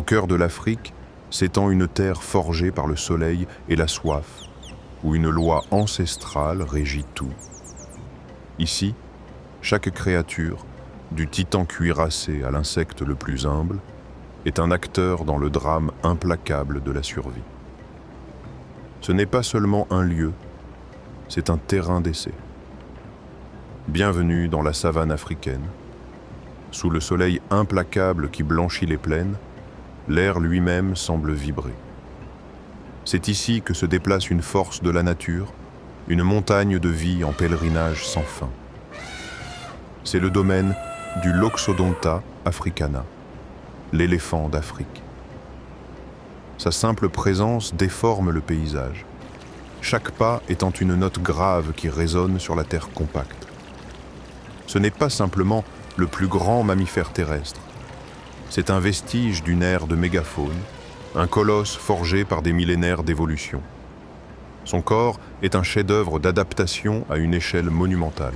cœur de l'Afrique s'étend une terre forgée par le soleil et la soif, où une loi ancestrale régit tout. Ici, chaque créature, du titan cuirassé à l'insecte le plus humble, est un acteur dans le drame implacable de la survie. Ce n'est pas seulement un lieu, c'est un terrain d'essai. Bienvenue dans la savane africaine. Sous le soleil implacable qui blanchit les plaines, l'air lui-même semble vibrer. C'est ici que se déplace une force de la nature, une montagne de vie en pèlerinage sans fin. C'est le domaine du Loxodonta africana, l'éléphant d'Afrique. Sa simple présence déforme le paysage, chaque pas étant une note grave qui résonne sur la terre compacte. Ce n'est pas simplement le plus grand mammifère terrestre, c'est un vestige d'une ère de mégafaune, un colosse forgé par des millénaires d'évolution. Son corps est un chef-d'œuvre d'adaptation à une échelle monumentale.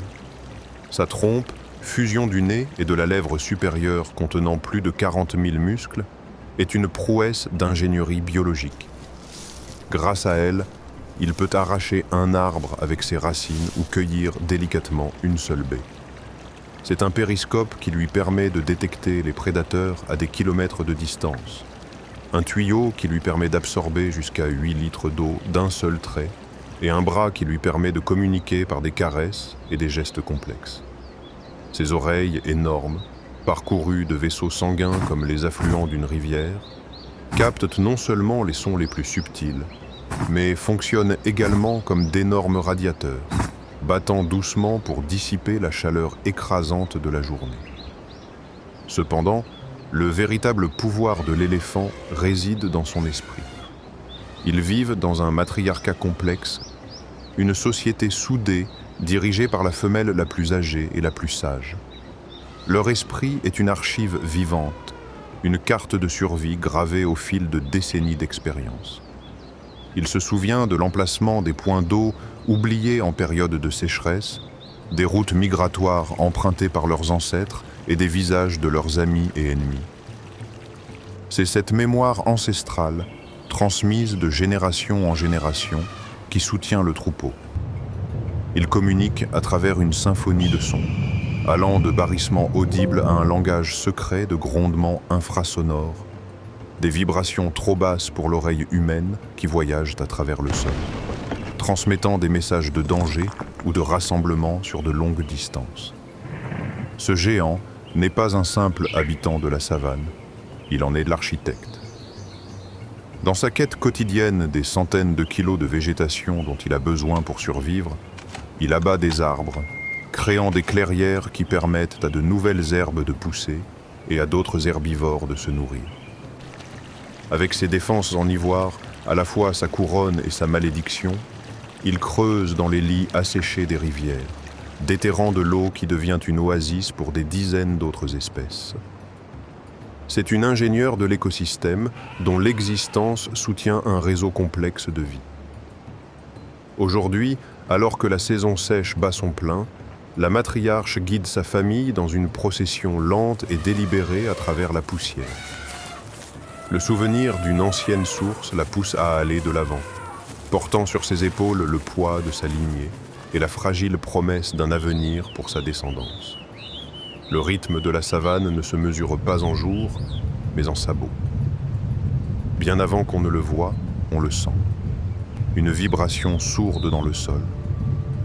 Sa trompe, fusion du nez et de la lèvre supérieure contenant plus de 40 000 muscles, est une prouesse d'ingénierie biologique. Grâce à elle, il peut arracher un arbre avec ses racines ou cueillir délicatement une seule baie. C'est un périscope qui lui permet de détecter les prédateurs à des kilomètres de distance. Un tuyau qui lui permet d'absorber jusqu'à 8 litres d'eau d'un seul trait et un bras qui lui permet de communiquer par des caresses et des gestes complexes. Ses oreilles énormes, parcourues de vaisseaux sanguins comme les affluents d'une rivière, captent non seulement les sons les plus subtils, mais fonctionnent également comme d'énormes radiateurs, battant doucement pour dissiper la chaleur écrasante de la journée. Cependant, le véritable pouvoir de l'éléphant réside dans son esprit. Ils vivent dans un matriarcat complexe, une société soudée dirigée par la femelle la plus âgée et la plus sage. Leur esprit est une archive vivante, une carte de survie gravée au fil de décennies d'expérience. Il se souvient de l'emplacement des points d'eau oubliés en période de sécheresse, des routes migratoires empruntées par leurs ancêtres et des visages de leurs amis et ennemis. C'est cette mémoire ancestrale, transmise de génération en génération, qui soutient le troupeau. Ils communiquent à travers une symphonie de sons, allant de barrissements audibles à un langage secret de grondements infrasonores, des vibrations trop basses pour l'oreille humaine qui voyagent à travers le sol, transmettant des messages de danger ou de rassemblement sur de longues distances. Ce géant n'est pas un simple habitant de la savane, il en est l'architecte. Dans sa quête quotidienne des centaines de kilos de végétation dont il a besoin pour survivre, il abat des arbres, créant des clairières qui permettent à de nouvelles herbes de pousser et à d'autres herbivores de se nourrir. Avec ses défenses en ivoire, à la fois sa couronne et sa malédiction, il creuse dans les lits asséchés des rivières, déterrant de l'eau qui devient une oasis pour des dizaines d'autres espèces. C'est une ingénieure de l'écosystème dont l'existence soutient un réseau complexe de vie. Aujourd'hui, alors que la saison sèche bat son plein, la matriarche guide sa famille dans une procession lente et délibérée à travers la poussière. Le souvenir d'une ancienne source la pousse à aller de l'avant, portant sur ses épaules le poids de sa lignée et la fragile promesse d'un avenir pour sa descendance. Le rythme de la savane ne se mesure pas en jours, mais en sabots. Bien avant qu'on ne le voie, on le sent. Une vibration sourde dans le sol,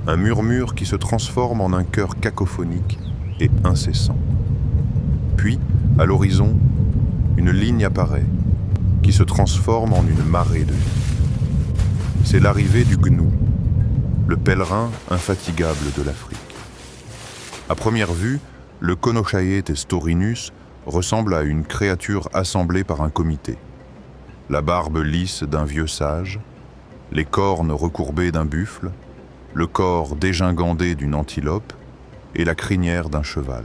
un murmure qui se transforme en un chœur cacophonique et incessant. Puis, à l'horizon, une ligne apparaît, qui se transforme en une marée de vie. C'est l'arrivée du gnou, le pèlerin infatigable de l'Afrique. À première vue, le Conochaete storinus ressemble à une créature assemblée par un comité. La barbe lisse d'un vieux sage, les cornes recourbées d'un buffle, le corps dégingandé d'une antilope et la crinière d'un cheval.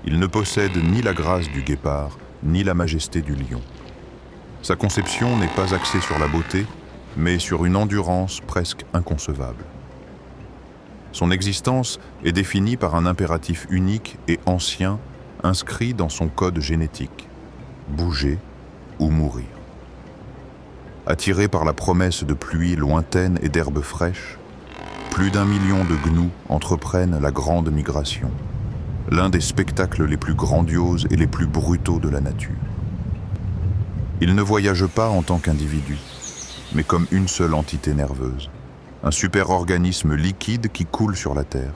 Il ne possède ni la grâce du guépard, ni la majesté du lion. Sa conception n'est pas axée sur la beauté, mais sur une endurance presque inconcevable. Son existence est définie par un impératif unique et ancien inscrit dans son code génétique. Bouger ou mourir. Attirés par la promesse de pluie lointaine et d'herbes fraîches, plus d'1 million de gnous entreprennent la grande migration, l'un des spectacles les plus grandioses et les plus brutaux de la nature. Ils ne voyagent pas en tant qu'individus, mais comme une seule entité nerveuse, un super-organisme liquide qui coule sur la Terre,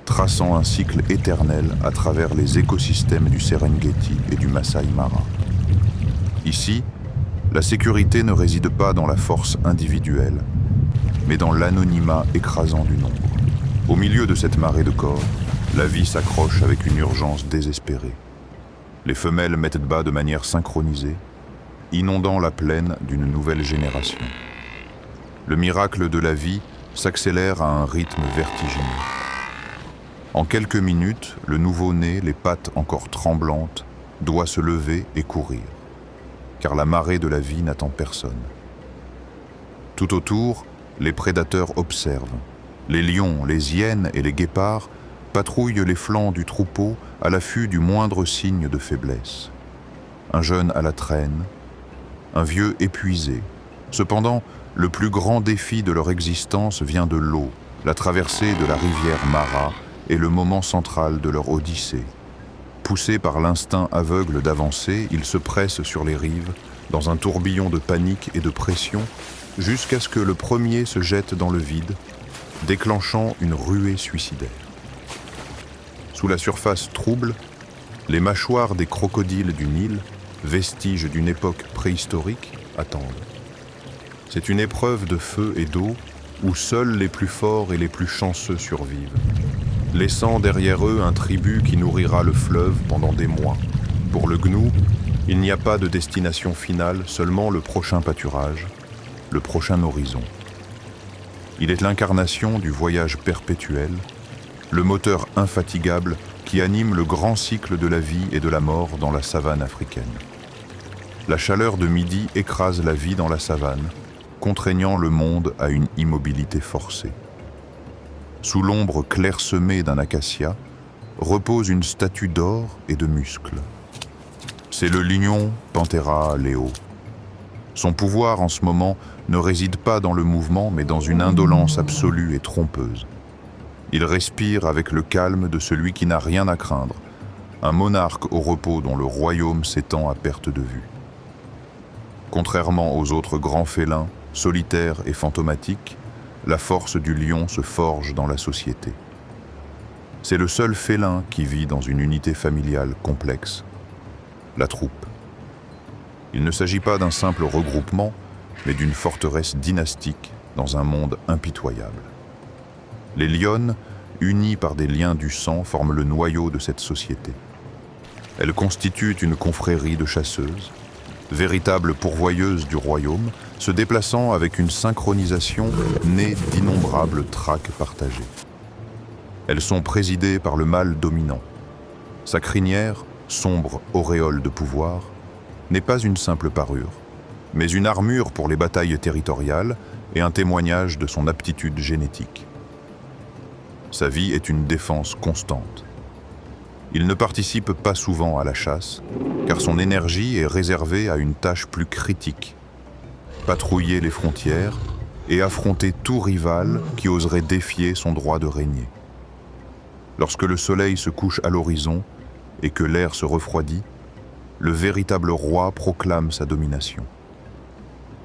traçant un cycle éternel à travers les écosystèmes du Serengeti et du Masai Mara. Ici, la sécurité ne réside pas dans la force individuelle, mais dans l'anonymat écrasant du nombre. Au milieu de cette marée de corps, la vie s'accroche avec une urgence désespérée. Les femelles mettent bas de manière synchronisée, inondant la plaine d'une nouvelle génération. Le miracle de la vie s'accélère à un rythme vertigineux. En quelques minutes, le nouveau-né, les pattes encore tremblantes, doit se lever et courir, car la marée de la vie n'attend personne. Tout autour, les prédateurs observent. Les lions, les hyènes et les guépards patrouillent les flancs du troupeau à l'affût du moindre signe de faiblesse. Un jeune à la traîne, un vieux épuisé. Cependant, le plus grand défi de leur existence vient de l'eau. La traversée de la rivière Mara est le moment central de leur odyssée. Poussés par l'instinct aveugle d'avancer, ils se pressent sur les rives, dans un tourbillon de panique et de pression, jusqu'à ce que le premier se jette dans le vide, déclenchant une ruée suicidaire. Sous la surface trouble, les mâchoires des crocodiles du Nil, vestiges d'une époque préhistorique, attendent. C'est une épreuve de feu et d'eau où seuls les plus forts et les plus chanceux survivent, laissant derrière eux un tribut qui nourrira le fleuve pendant des mois. Pour le gnou, il n'y a pas de destination finale, seulement le prochain pâturage, le prochain horizon. Il est l'incarnation du voyage perpétuel, le moteur infatigable qui anime le grand cycle de la vie et de la mort dans la savane africaine. La chaleur de midi écrase la vie dans la savane, contraignant le monde à une immobilité forcée. Sous l'ombre clairsemée d'un acacia, repose une statue d'or et de muscles. C'est le lion Panthera leo. Son pouvoir en ce moment ne réside pas dans le mouvement, mais dans une indolence absolue et trompeuse. Il respire avec le calme de celui qui n'a rien à craindre, un monarque au repos dont le royaume s'étend à perte de vue. Contrairement aux autres grands félins, solitaires et fantomatiques, la force du lion se forge dans la société. C'est le seul félin qui vit dans une unité familiale complexe, la troupe. Il ne s'agit pas d'un simple regroupement, mais d'une forteresse dynastique dans un monde impitoyable. Les lionnes, unies par des liens du sang, forment le noyau de cette société. Elles constituent une confrérie de chasseuses, véritables pourvoyeuses du royaume, se déplaçant avec une synchronisation née d'innombrables traques partagées. Elles sont présidées par le mâle dominant. Sa crinière, sombre auréole de pouvoir, n'est pas une simple parure, mais une armure pour les batailles territoriales et un témoignage de son aptitude génétique. Sa vie est une défense constante. Il ne participe pas souvent à la chasse, car son énergie est réservée à une tâche plus critique: patrouiller les frontières et affronter tout rival qui oserait défier son droit de régner. Lorsque le soleil se couche à l'horizon et que l'air se refroidit, le véritable roi proclame sa domination.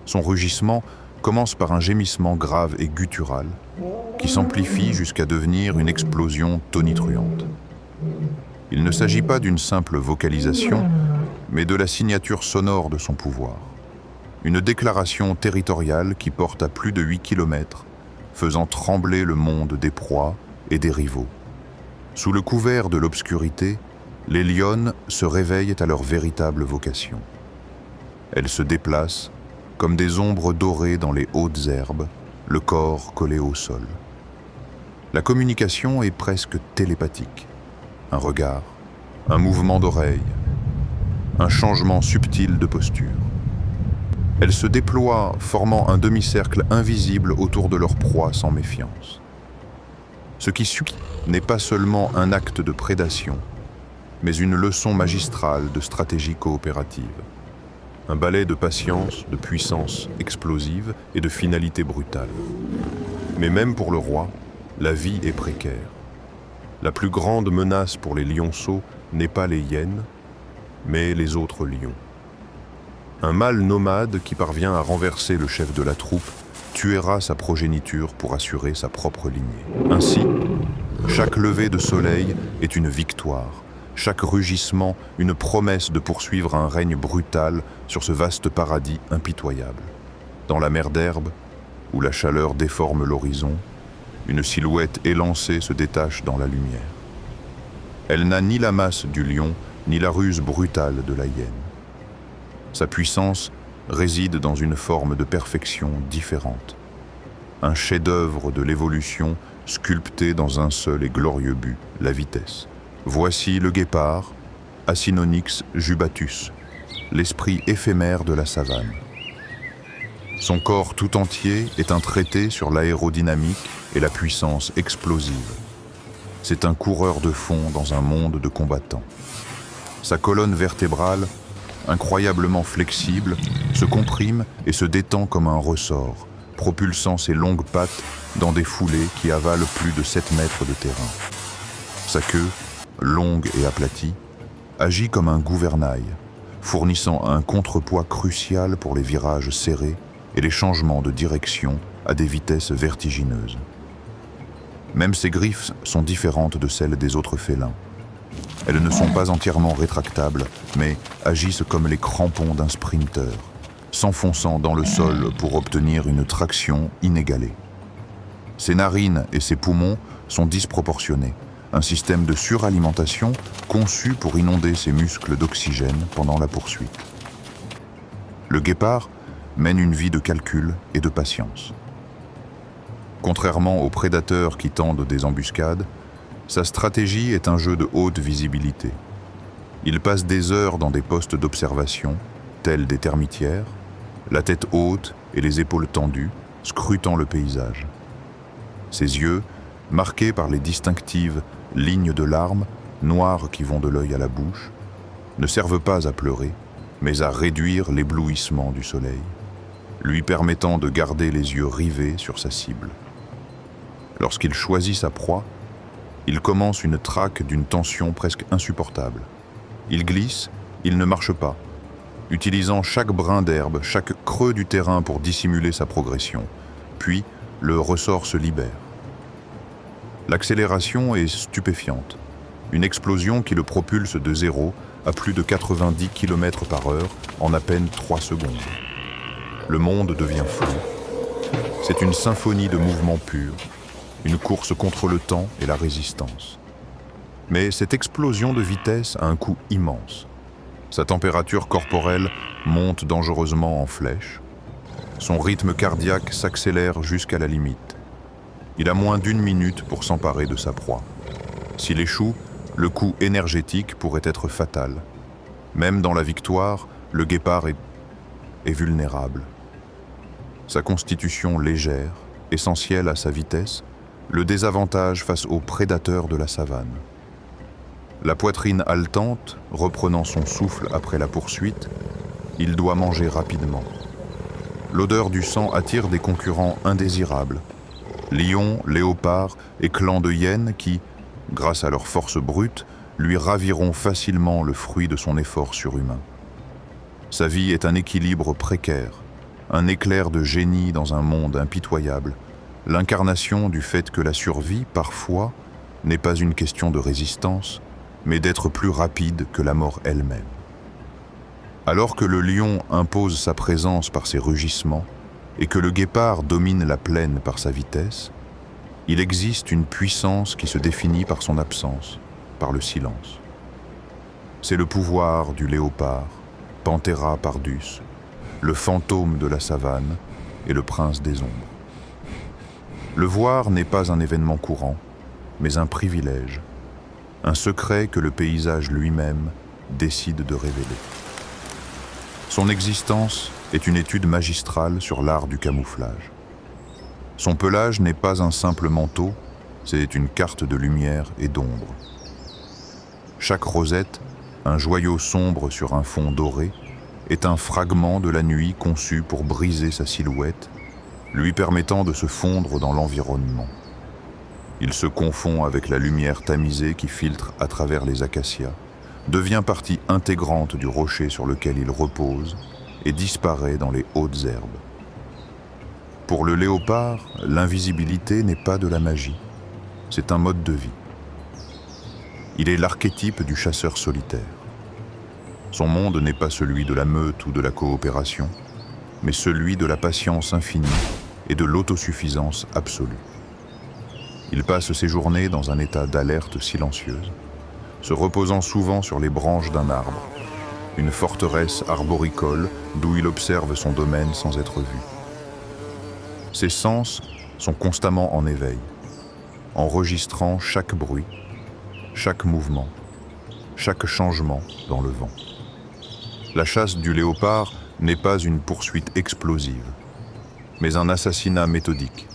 Son rugissement commence par un gémissement grave et guttural qui s'amplifie jusqu'à devenir une explosion tonitruante. Il ne s'agit pas d'une simple vocalisation, mais de la signature sonore de son pouvoir. Une déclaration territoriale qui porte à plus de 8 kilomètres, faisant trembler le monde des proies et des rivaux. Sous le couvert de l'obscurité, les lionnes se réveillent à leur véritable vocation. Elles se déplacent comme des ombres dorées dans les hautes herbes, le corps collé au sol. La communication est presque télépathique. Un regard, un mouvement d'oreille, un changement subtil de posture. Elles se déploient, formant un demi-cercle invisible autour de leur proie sans méfiance. Ce qui suit n'est pas seulement un acte de prédation, mais une leçon magistrale de stratégie coopérative. un ballet de patience, de puissance explosive et de finalité brutale. Mais même pour le roi, la vie est précaire. La plus grande menace pour les lionceaux n'est pas les hyènes, mais les autres lions. Un mâle nomade qui parvient à renverser le chef de la troupe tuera sa progéniture pour assurer sa propre lignée. Ainsi, chaque lever de soleil est une victoire, chaque rugissement une promesse de poursuivre un règne brutal sur ce vaste paradis impitoyable. Dans la mer d'herbe, où la chaleur déforme l'horizon, une silhouette élancée se détache dans la lumière. Elle n'a ni la masse du lion, ni la ruse brutale de la hyène. Sa puissance réside dans une forme de perfection différente. Un chef-d'œuvre de l'évolution sculpté dans un seul et glorieux but, la vitesse. Voici le guépard, Acinonyx jubatus, l'esprit éphémère de la savane. Son corps tout entier est un traité sur l'aérodynamique et la puissance explosive. C'est un coureur de fond dans un monde de combattants. Sa colonne vertébrale, incroyablement flexible, se comprime et se détend comme un ressort, propulsant ses longues pattes dans des foulées qui avalent plus de 7 mètres de terrain. Sa queue, longue et aplatie, agit comme un gouvernail, fournissant un contrepoids crucial pour les virages serrés et les changements de direction à des vitesses vertigineuses. Même ses griffes sont différentes de celles des autres félins. Elles ne sont pas entièrement rétractables, mais agissent comme les crampons d'un sprinter, s'enfonçant dans le sol pour obtenir une traction inégalée. Ses narines et ses poumons sont disproportionnés, un système de suralimentation conçu pour inonder ses muscles d'oxygène pendant la poursuite. Le guépard mène une vie de calcul et de patience. Contrairement aux prédateurs qui tendent des embuscades, sa stratégie est un jeu de haute visibilité. Il passe des heures dans des postes d'observation, tels des termitières, la tête haute et les épaules tendues, scrutant le paysage. Ses yeux, marqués par les distinctives lignes de larmes, noires qui vont de l'œil à la bouche, ne servent pas à pleurer, mais à réduire l'éblouissement du soleil, lui permettant de garder les yeux rivés sur sa cible. Lorsqu'il choisit sa proie, il commence une traque d'une tension presque insupportable. Il glisse, il ne marche pas, utilisant chaque brin d'herbe, chaque creux du terrain pour dissimuler sa progression. Puis, le ressort se libère. L'accélération est stupéfiante. Une explosion qui le propulse de 0 à plus de 90 km/h en à peine 3 secondes. Le monde devient flou. C'est une symphonie de mouvements purs, une course contre le temps et la résistance. Mais cette explosion de vitesse a un coût immense. Sa température corporelle monte dangereusement en flèche. Son rythme cardiaque s'accélère jusqu'à la limite. Il a moins d'1 minute pour s'emparer de sa proie. S'il échoue, le coût énergétique pourrait être fatal. Même dans la victoire, le guépard est vulnérable. Sa constitution légère, essentielle à sa vitesse, le désavantage face aux prédateurs de la savane. La poitrine haletante, reprenant son souffle après la poursuite, il doit manger rapidement. L'odeur du sang attire des concurrents indésirables. Lions, léopards et clans de hyènes qui, grâce à leur force brute, lui raviront facilement le fruit de son effort surhumain. Sa vie est un équilibre précaire, un éclair de génie dans un monde impitoyable, l'incarnation du fait que la survie, parfois, n'est pas une question de résistance, mais d'être plus rapide que la mort elle-même. Alors que le lion impose sa présence par ses rugissements et que le guépard domine la plaine par sa vitesse, il existe une puissance qui se définit par son absence, par le silence. C'est le pouvoir du léopard, Panthera pardus, le fantôme de la savane et le prince des ombres. Le voir n'est pas un événement courant, mais un privilège, un secret que le paysage lui-même décide de révéler. Son existence est une étude magistrale sur l'art du camouflage. Son pelage n'est pas un simple manteau, c'est une carte de lumière et d'ombre. Chaque rosette, un joyau sombre sur un fond doré, est un fragment de la nuit conçu pour briser sa silhouette, lui permettant de se fondre dans l'environnement. Il se confond avec la lumière tamisée qui filtre à travers les acacias, devient partie intégrante du rocher sur lequel il repose et disparaît dans les hautes herbes. Pour le léopard, l'invisibilité n'est pas de la magie, c'est un mode de vie. Il est l'archétype du chasseur solitaire. Son monde n'est pas celui de la meute ou de la coopération, mais celui de la patience infinie et de l'autosuffisance absolue. Il passe ses journées dans un état d'alerte silencieuse, se reposant souvent sur les branches d'un arbre, une forteresse arboricole d'où il observe son domaine sans être vu. Ses sens sont constamment en éveil, enregistrant chaque bruit, chaque mouvement, chaque changement dans le vent. La chasse du léopard n'est pas une poursuite explosive, mais un assassinat méthodique.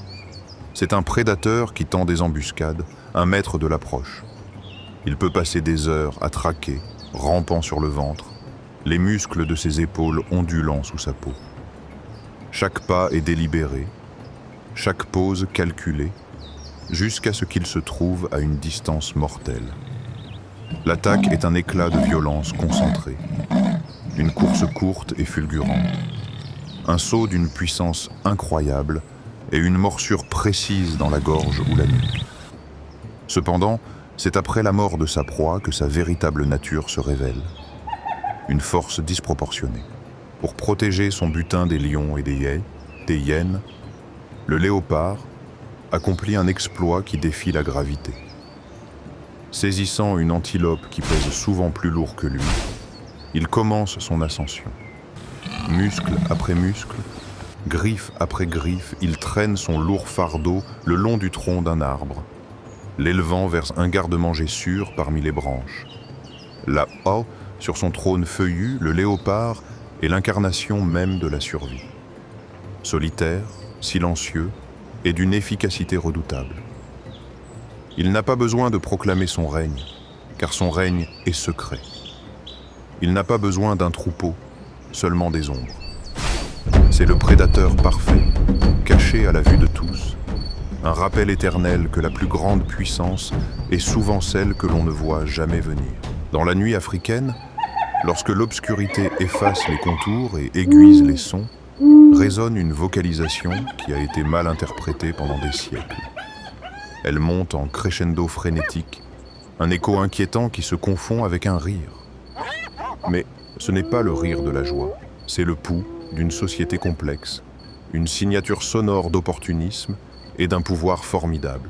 C'est un prédateur qui tend des embuscades, un maître de l'approche. Il peut passer des heures à traquer, rampant sur le ventre, les muscles de ses épaules ondulant sous sa peau. Chaque pas est délibéré, chaque pose calculée, jusqu'à ce qu'il se trouve à une distance mortelle. L'attaque est un éclat de violence concentré, une course courte et fulgurante, un saut d'une puissance incroyable et une morsure précise dans la gorge ou la nuque. Cependant, c'est après la mort de sa proie que sa véritable nature se révèle. Une force disproportionnée. Pour protéger son butin des lions et des hyènes, le léopard accomplit un exploit qui défie la gravité. Saisissant une antilope qui pèse souvent plus lourd que lui, il commence son ascension. Muscle après muscle, griffe après griffe, il traîne son lourd fardeau le long du tronc d'un arbre, l'élevant vers un garde-manger sûr parmi les branches. Là-haut, sur son trône feuillu, le léopard est l'incarnation même de la survie. Solitaire, silencieux et d'une efficacité redoutable. Il n'a pas besoin de proclamer son règne, car son règne est secret. Il n'a pas besoin d'un troupeau, seulement des ombres. C'est le prédateur parfait, caché à la vue de tous. Un rappel éternel que la plus grande puissance est souvent celle que l'on ne voit jamais venir. Dans la nuit africaine, lorsque l'obscurité efface les contours et aiguise les sons, résonne une vocalisation qui a été mal interprétée pendant des siècles. Elle monte en crescendo frénétique, un écho inquiétant qui se confond avec un rire. Mais ce n'est pas le rire de la joie, c'est le pouls d'une société complexe, une signature sonore d'opportunisme et d'un pouvoir formidable.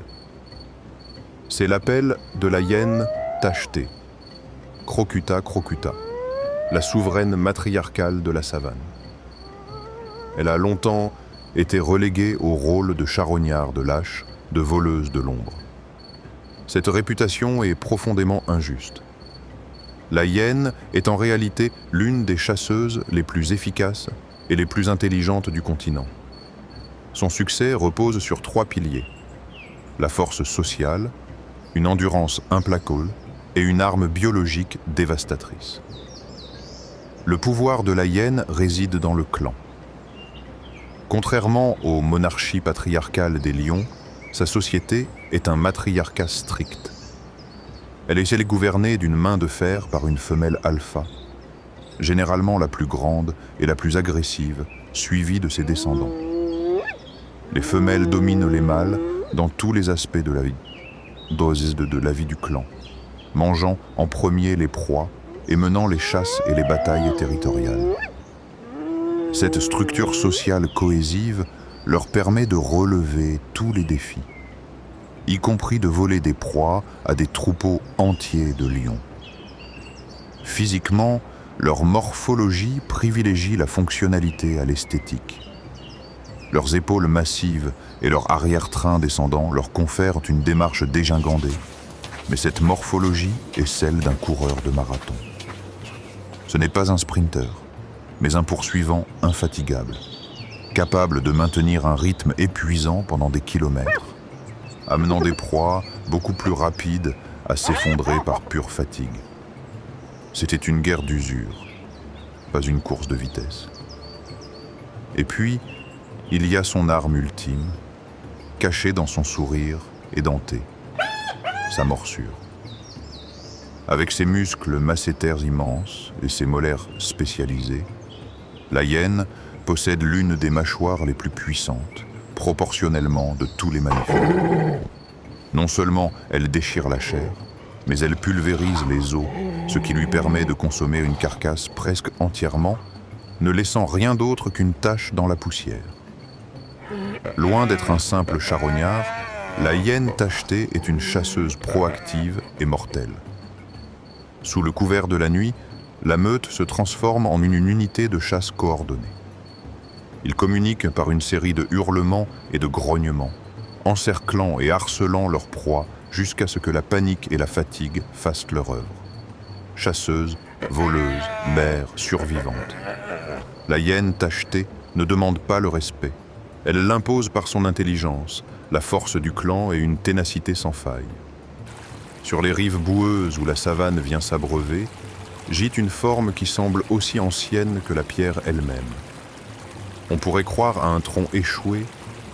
C'est l'appel de la hyène tachetée, Crocuta crocuta, la souveraine matriarcale de la savane. Elle a longtemps été reléguée au rôle de charognard de lâche, de voleuse de l'ombre. Cette réputation est profondément injuste. La hyène est en réalité l'une des chasseuses les plus efficaces et les plus intelligentes du continent. Son succès repose sur 3 piliers: la force sociale, une endurance implacable et une arme biologique dévastatrice. Le pouvoir de la hyène réside dans le clan. Contrairement aux monarchies patriarcales des lions, sa société est un matriarcat strict. Elle est gouvernée d'une main de fer par une femelle alpha, généralement la plus grande et la plus agressive, suivie de ses descendants. Les femelles dominent les mâles dans tous les aspects de la vie du clan, mangeant en premier les proies et menant les chasses et les batailles territoriales. Cette structure sociale cohésive leur permet de relever tous les défis, y compris de voler des proies à des troupeaux entiers de lions. Physiquement, leur morphologie privilégie la fonctionnalité à l'esthétique. Leurs épaules massives et leur arrière-train descendant leur confèrent une démarche dégingandée, mais cette morphologie est celle d'un coureur de marathon. Ce n'est pas un sprinter, mais un poursuivant infatigable, capable de maintenir un rythme épuisant pendant des kilomètres, amenant des proies beaucoup plus rapides à s'effondrer par pure fatigue. C'était une guerre d'usure. pas une course de vitesse. Et puis, il y a son arme ultime, cachée dans son sourire édenté, sa morsure. Avec ses muscles masséters immenses et ses molaires spécialisés, la hyène possède l'une des mâchoires les plus puissantes, proportionnellement de tous les mammifères. Non seulement elle déchire la chair, mais elle pulvérise les os, ce qui lui permet de consommer une carcasse presque entièrement, ne laissant rien d'autre qu'une tache dans la poussière. Loin d'être un simple charognard, la hyène tachetée est une chasseuse proactive et mortelle. Sous le couvert de la nuit, la meute se transforme en une unité de chasse coordonnée. Ils communiquent par une série de hurlements et de grognements, encerclant et harcelant leur proie jusqu'à ce que la panique et la fatigue fassent leur œuvre. Chasseuse, voleuse, mère, survivante. La hyène tachetée ne demande pas le respect. Elle l'impose par son intelligence, la force du clan et une ténacité sans faille. Sur les rives boueuses où la savane vient s'abreuver, gît une forme qui semble aussi ancienne que la pierre elle-même. On pourrait croire à un tronc échoué,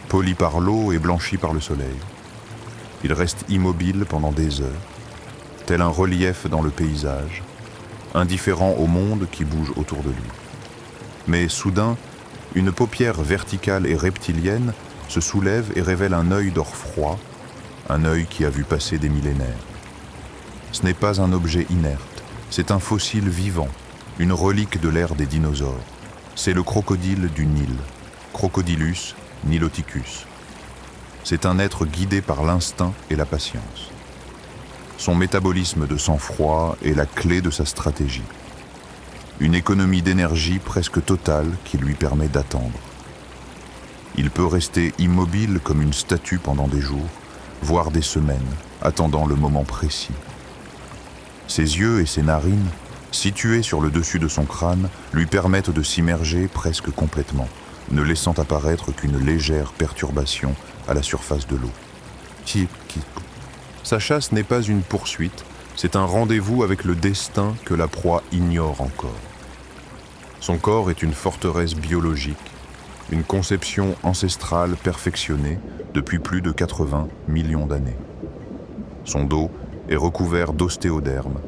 poli par l'eau et blanchi par le soleil. Il reste immobile pendant des heures, tel un relief dans le paysage, indifférent au monde qui bouge autour de lui. Mais soudain, une paupière verticale et reptilienne se soulève et révèle un œil d'or froid, un œil qui a vu passer des millénaires. Ce n'est pas un objet inerte, c'est un fossile vivant, une relique de l'ère des dinosaures. C'est le crocodile du Nil, Crocodilus niloticus. C'est un être guidé par l'instinct et la patience. Son métabolisme de sang-froid est la clé de sa stratégie. Une économie d'énergie presque totale qui lui permet d'attendre. Il peut rester immobile comme une statue pendant des jours, voire des semaines, attendant le moment précis. Ses yeux et ses narines, situés sur le dessus de son crâne, lui permettent de s'immerger presque complètement, ne laissant apparaître qu'une légère perturbation à la surface de l'eau. Sa chasse n'est pas une poursuite, c'est un rendez-vous avec le destin que la proie ignore encore. Son corps est une forteresse biologique, une conception ancestrale perfectionnée depuis plus de 80 millions d'années. Son dos est recouvert d'ostéoderme,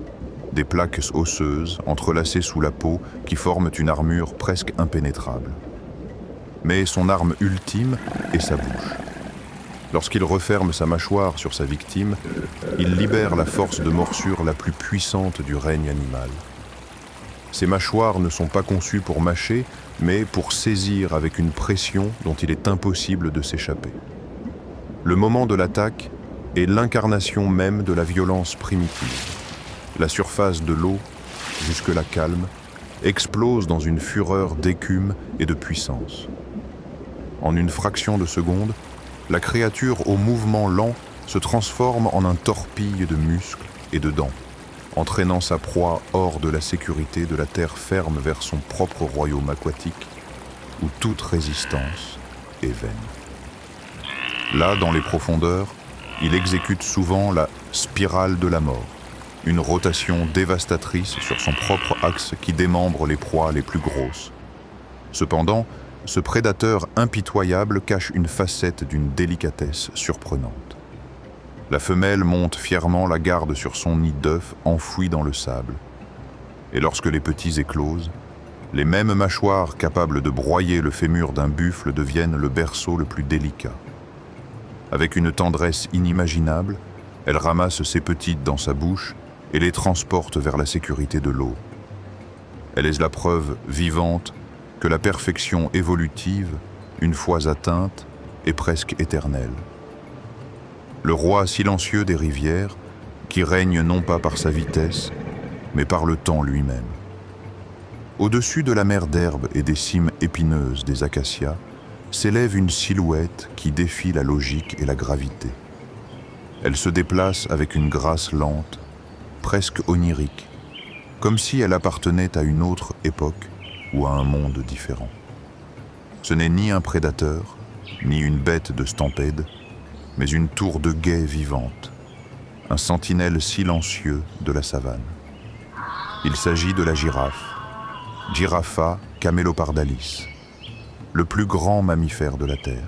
des plaques osseuses entrelacées sous la peau qui forment une armure presque impénétrable. Mais son arme ultime est sa bouche. Lorsqu'il referme sa mâchoire sur sa victime, il libère la force de morsure la plus puissante du règne animal. Ses mâchoires ne sont pas conçues pour mâcher, mais pour saisir avec une pression dont il est impossible de s'échapper. Le moment de l'attaque est l'incarnation même de la violence primitive. La surface de l'eau, jusque-là calme, explose dans une fureur d'écume et de puissance. En une fraction de seconde, la créature au mouvement lent se transforme en un torpille de muscles et de dents, entraînant sa proie hors de la sécurité de la terre ferme vers son propre royaume aquatique, où toute résistance est vaine. Là, dans les profondeurs, il exécute souvent la spirale de la mort, une rotation dévastatrice sur son propre axe qui démembre les proies les plus grosses. Cependant, ce prédateur impitoyable cache une facette d'une délicatesse surprenante. La femelle monte fièrement la garde sur son nid d'œufs enfoui dans le sable. Et lorsque les petits éclosent, les mêmes mâchoires capables de broyer le fémur d'un buffle deviennent le berceau le plus délicat. Avec une tendresse inimaginable, elle ramasse ses petites dans sa bouche et les transporte vers la sécurité de l'eau. Elle est la preuve vivante que la perfection évolutive, une fois atteinte, est presque éternelle. Le roi silencieux des rivières, qui règne non pas par sa vitesse, mais par le temps lui-même. Au-dessus de la mer d'herbe et des cimes épineuses des acacias, s'élève une silhouette qui défie la logique et la gravité. Elle se déplace avec une grâce lente, presque onirique, comme si elle appartenait à une autre époque ou à un monde différent. Ce n'est ni un prédateur, ni une bête de stampede, mais une tour de guet vivante, un sentinelle silencieux de la savane. Il s'agit de la girafe, Giraffa camelopardalis, le plus grand mammifère de la Terre.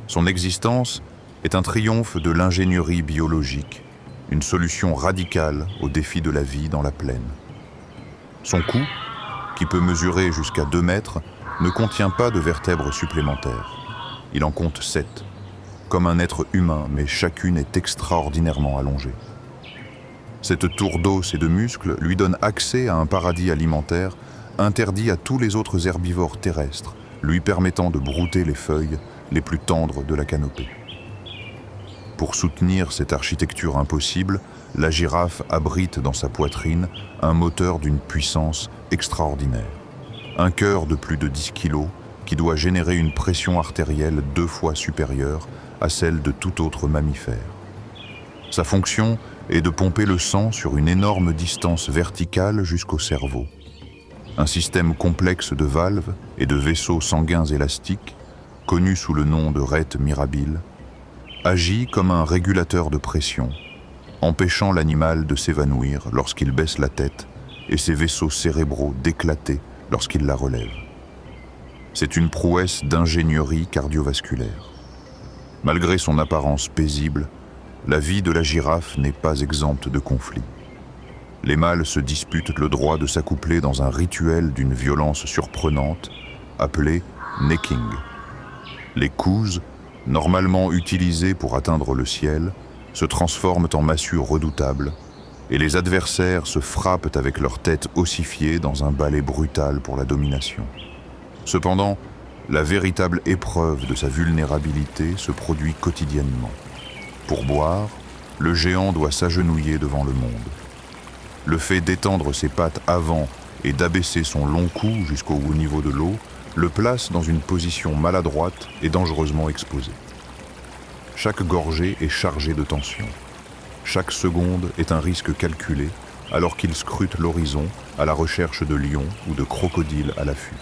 Son existence est un triomphe de l'ingénierie biologique, une solution radicale aux défis de la vie dans la plaine. Son cou, qui peut mesurer jusqu'à 2 mètres, ne contient pas de vertèbres supplémentaires. Il en compte 7, comme un être humain, mais chacune est extraordinairement allongée. Cette tour d'os et de muscles lui donne accès à un paradis alimentaire interdit à tous les autres herbivores terrestres, lui permettant de brouter les feuilles les plus tendres de la canopée. Pour soutenir cette architecture impossible, la girafe abrite dans sa poitrine un moteur d'une puissance extraordinaire. Un cœur de plus de 10 kg qui doit générer une pression artérielle 2 fois supérieure à celle de tout autre mammifère. Sa fonction est de pomper le sang sur une énorme distance verticale jusqu'au cerveau. Un système complexe de valves et de vaisseaux sanguins élastiques, connu sous le nom de rete mirabile, agit comme un régulateur de pression, empêchant l'animal de s'évanouir lorsqu'il baisse la tête et ses vaisseaux cérébraux d'éclater lorsqu'il la relève. C'est une prouesse d'ingénierie cardiovasculaire. Malgré son apparence paisible, la vie de la girafe n'est pas exempte de conflits. Les mâles se disputent le droit de s'accoupler dans un rituel d'une violence surprenante, appelé necking. Les couses, normalement utilisées pour atteindre le ciel, se transforment en massues redoutables, et les adversaires se frappent avec leur tête ossifiée dans un ballet brutal pour la domination. Cependant, la véritable épreuve de sa vulnérabilité se produit quotidiennement. Pour boire, le géant doit s'agenouiller devant le monde. Le fait d'étendre ses pattes avant et d'abaisser son long cou jusqu'au niveau de l'eau le place dans une position maladroite et dangereusement exposée. Chaque gorgée est chargée de tension. Chaque seconde est un risque calculé alors qu'il scrute l'horizon à la recherche de lions ou de crocodiles à l'affût.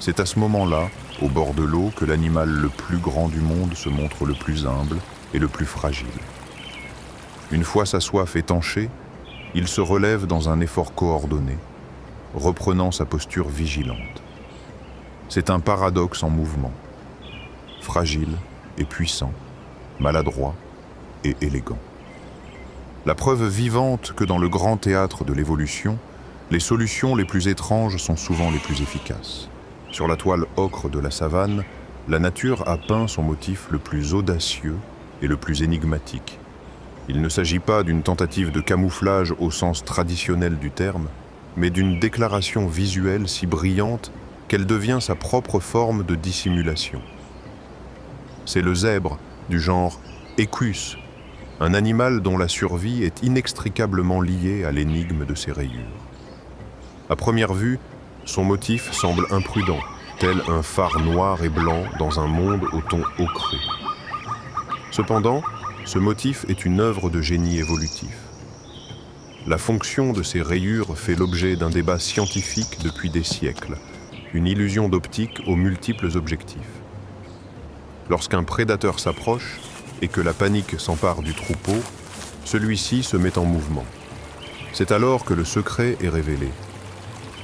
C'est à ce moment-là, au bord de l'eau, que l'animal le plus grand du monde se montre le plus humble et le plus fragile. Une fois sa soif étanchée, il se relève dans un effort coordonné, reprenant sa posture vigilante. C'est un paradoxe en mouvement, fragile et puissant, maladroit et élégant. La preuve vivante que dans le grand théâtre de l'évolution, les solutions les plus étranges sont souvent les plus efficaces. Sur la toile ocre de la savane, la nature a peint son motif le plus audacieux et le plus énigmatique. Il ne s'agit pas d'une tentative de camouflage au sens traditionnel du terme, mais d'une déclaration visuelle si brillante qu'elle devient sa propre forme de dissimulation. C'est le zèbre du genre Equus, un animal dont la survie est inextricablement liée à l'énigme de ses rayures. À première vue, son motif semble imprudent, tel un phare noir et blanc dans un monde au ton ocreux. Cependant, ce motif est une œuvre de génie évolutif. La fonction de ces rayures fait l'objet d'un débat scientifique depuis des siècles, une illusion d'optique aux multiples objectifs. Lorsqu'un prédateur s'approche et que la panique s'empare du troupeau, celui-ci se met en mouvement. C'est alors que le secret est révélé.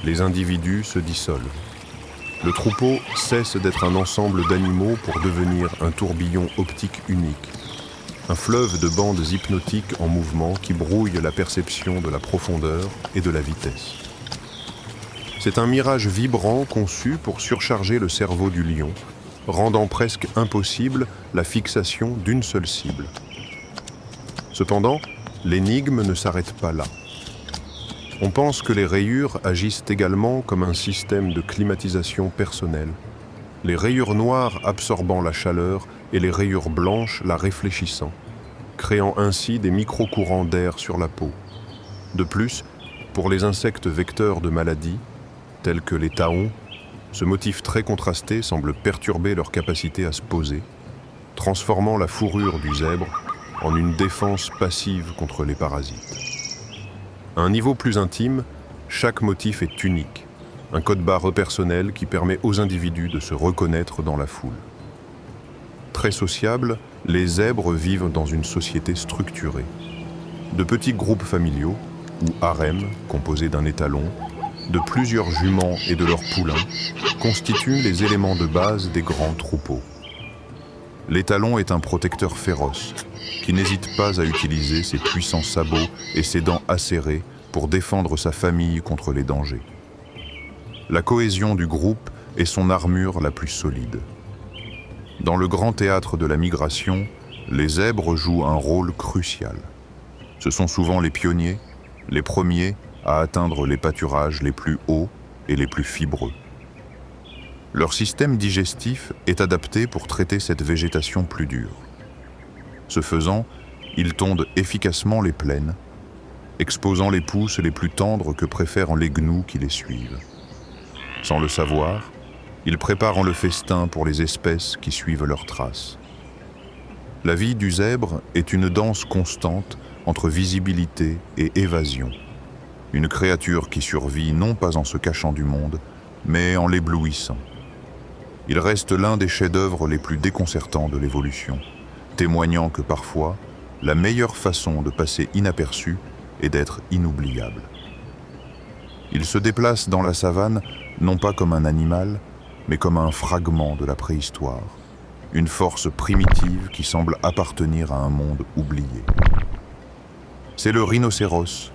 Les individus se dissolvent. Le troupeau cesse d'être un ensemble d'animaux pour devenir un tourbillon optique unique, un fleuve de bandes hypnotiques en mouvement qui brouille la perception de la profondeur et de la vitesse. C'est un mirage vibrant conçu pour surcharger le cerveau du lion, rendant presque impossible la fixation d'une seule cible. Cependant, l'énigme ne s'arrête pas là. On pense que les rayures agissent également comme un système de climatisation personnelle, les rayures noires absorbant la chaleur et les rayures blanches la réfléchissant, créant ainsi des micro-courants d'air sur la peau. De plus, pour les insectes vecteurs de maladies, tels que les taons, ce motif très contrasté semble perturber leur capacité à se poser, transformant la fourrure du zèbre en une défense passive contre les parasites. À un niveau plus intime, chaque motif est unique, un code-barre personnel qui permet aux individus de se reconnaître dans la foule. Très sociables, les zèbres vivent dans une société structurée. De petits groupes familiaux, ou harems composés d'un étalon, de plusieurs juments et de leurs poulains, constituent les éléments de base des grands troupeaux. L'étalon est un protecteur féroce, qui n'hésite pas à utiliser ses puissants sabots et ses dents acérées pour défendre sa famille contre les dangers. La cohésion du groupe est son armure la plus solide. Dans le grand théâtre de la migration, les zèbres jouent un rôle crucial. Ce sont souvent les pionniers, les premiers à atteindre les pâturages les plus hauts et les plus fibreux. Leur système digestif est adapté pour traiter cette végétation plus dure. Ce faisant, ils tondent efficacement les plaines, exposant les pousses les plus tendres que préfèrent les gnous qui les suivent. Sans le savoir, ils préparent le festin pour les espèces qui suivent leurs traces. La vie du zèbre est une danse constante entre visibilité et évasion. Une créature qui survit non pas en se cachant du monde, mais en l'éblouissant. Il reste l'un des chefs-d'œuvre les plus déconcertants de l'évolution, témoignant que parfois, la meilleure façon de passer inaperçu est d'être inoubliable. Il se déplace dans la savane non pas comme un animal, mais comme un fragment de la préhistoire, une force primitive qui semble appartenir à un monde oublié. C'est le rhinocéros,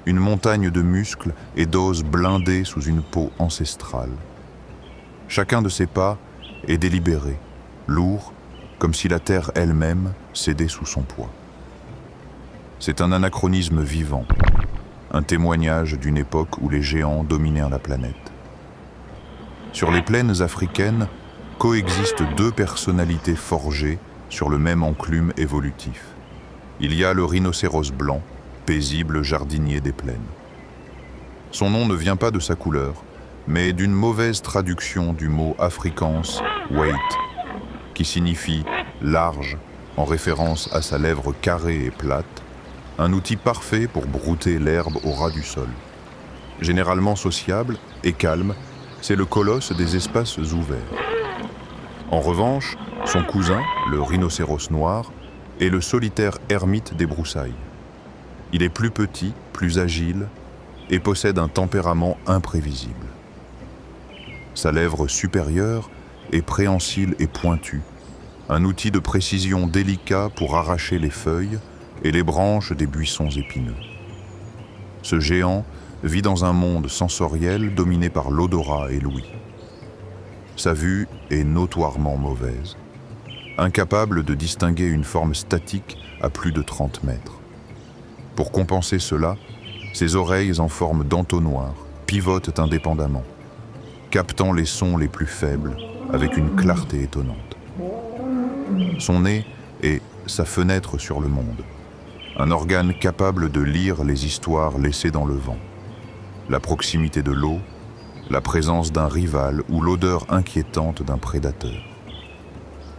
une montagne de muscles et d'os blindés sous une peau ancestrale. Chacun de ses pas est délibéré, lourd, comme si la terre elle-même cédait sous son poids. C'est un anachronisme vivant, un témoignage d'une époque où les géants dominèrent la planète. Sur les plaines africaines, coexistent deux personnalités forgées sur le même enclume évolutif. Il y a le rhinocéros blanc, paisible jardinier des plaines. Son nom ne vient pas de sa couleur, mais d'une mauvaise traduction du mot afrikaans « wait », qui signifie « large » en référence à sa lèvre carrée et plate, un outil parfait pour brouter l'herbe au ras du sol. Généralement sociable et calme, c'est le colosse des espaces ouverts. En revanche, son cousin, le rhinocéros noir, est le solitaire ermite des broussailles. Il est plus petit, plus agile et possède un tempérament imprévisible. Sa lèvre supérieure est préhensile et pointue, un outil de précision délicat pour arracher les feuilles et les branches des buissons épineux. Ce géant vit dans un monde sensoriel dominé par l'odorat et l'ouïe. Sa vue est notoirement mauvaise, incapable de distinguer une forme statique à plus de 30 mètres. Pour compenser cela, ses oreilles en forme d'entonnoir pivotent indépendamment, captant les sons les plus faibles avec une clarté étonnante. Son nez est sa fenêtre sur le monde, un organe capable de lire les histoires laissées dans le vent. La proximité de l'eau, la présence d'un rival ou l'odeur inquiétante d'un prédateur.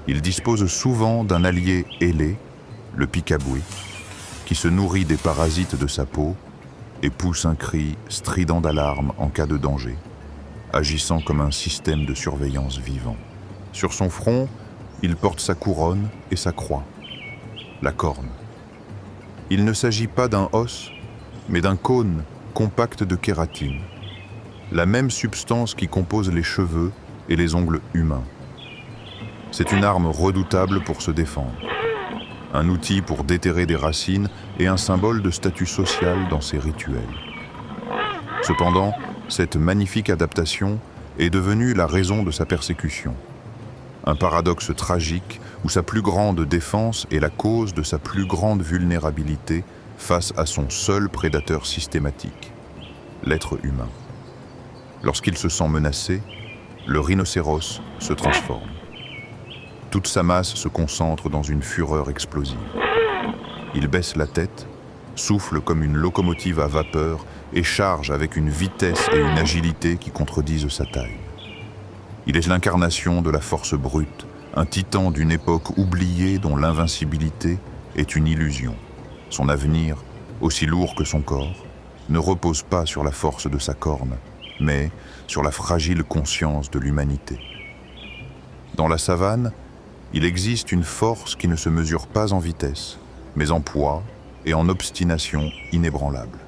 Il dispose souvent d'un allié ailé, le picaboué, qui se nourrit des parasites de sa peau et pousse un cri strident d'alarme en cas de danger, agissant comme un système de surveillance vivant. Sur son front, il porte sa couronne et sa croix, la corne. Il ne s'agit pas d'un os, mais d'un cône compact de kératine, la même substance qui compose les cheveux et les ongles humains. C'est une arme redoutable pour se défendre, un outil pour déterrer des racines et un symbole de statut social dans ses rituels. Cependant, cette magnifique adaptation est devenue la raison de sa persécution. Un paradoxe tragique où sa plus grande défense est la cause de sa plus grande vulnérabilité face à son seul prédateur systématique, l'être humain. Lorsqu'il se sent menacé, le rhinocéros se transforme. Toute sa masse se concentre dans une fureur explosive. Il baisse la tête, souffle comme une locomotive à vapeur et charge avec une vitesse et une agilité qui contredisent sa taille. Il est l'incarnation de la force brute, un titan d'une époque oubliée dont l'invincibilité est une illusion. Son avenir, aussi lourd que son corps, ne repose pas sur la force de sa corne, mais sur la fragile conscience de l'humanité. Dans la savane, il existe une force qui ne se mesure pas en vitesse, mais en poids et en obstination inébranlable.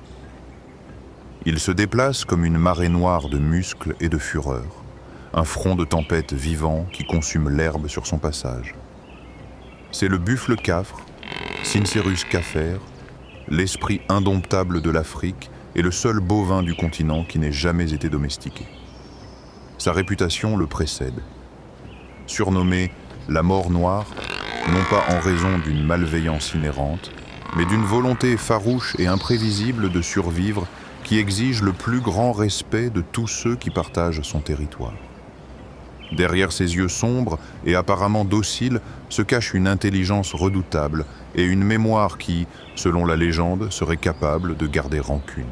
Il se déplace comme une marée noire de muscles et de fureur, un front de tempête vivant qui consume l'herbe sur son passage. C'est le buffle cafre, Cincerus cafer, l'esprit indomptable de l'Afrique et le seul bovin du continent qui n'ait jamais été domestiqué. Sa réputation le précède. Surnommé la mort noire, non pas en raison d'une malveillance inhérente, mais d'une volonté farouche et imprévisible de survivre qui exige le plus grand respect de tous ceux qui partagent son territoire. Derrière ses yeux sombres et apparemment dociles se cache une intelligence redoutable et une mémoire qui, selon la légende, serait capable de garder rancune.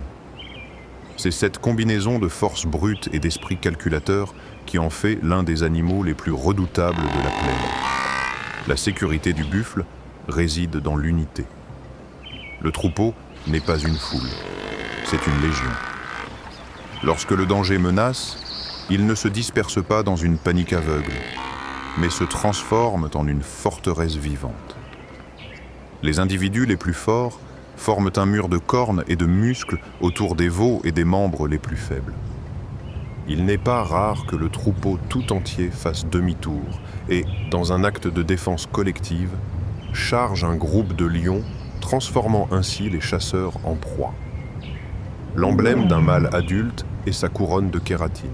C'est cette combinaison de force brute et d'esprit calculateur qui en fait l'un des animaux les plus redoutables de la plaine. La sécurité du buffle réside dans l'unité. Le troupeau n'est pas une foule, c'est une légion. Lorsque le danger menace, ils ne se dispersent pas dans une panique aveugle, mais se transforment en une forteresse vivante. Les individus les plus forts forment un mur de cornes et de muscles autour des veaux et des membres les plus faibles. Il n'est pas rare que le troupeau tout entier fasse demi-tour et, dans un acte de défense collective, charge un groupe de lions, transformant ainsi les chasseurs en proie. L'emblème d'un mâle adulte est sa couronne de kératine.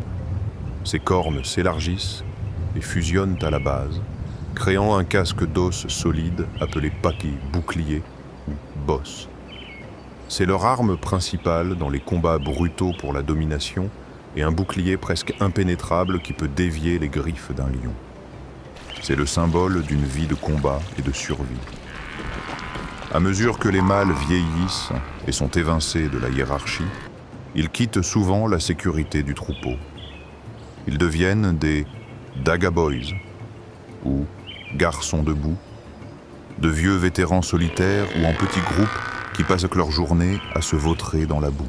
Ses cornes s'élargissent et fusionnent à la base, créant un casque d'os solide appelé paki, bouclier ou bosse. C'est leur arme principale dans les combats brutaux pour la domination et un bouclier presque impénétrable qui peut dévier les griffes d'un lion. C'est le symbole d'une vie de combat et de survie. À mesure que les mâles vieillissent et sont évincés de la hiérarchie, ils quittent souvent la sécurité du troupeau. Ils deviennent des Daga Boys ou garçons debout, de vieux vétérans solitaires ou en petits groupes qui passent leur journée à se vautrer dans la boue.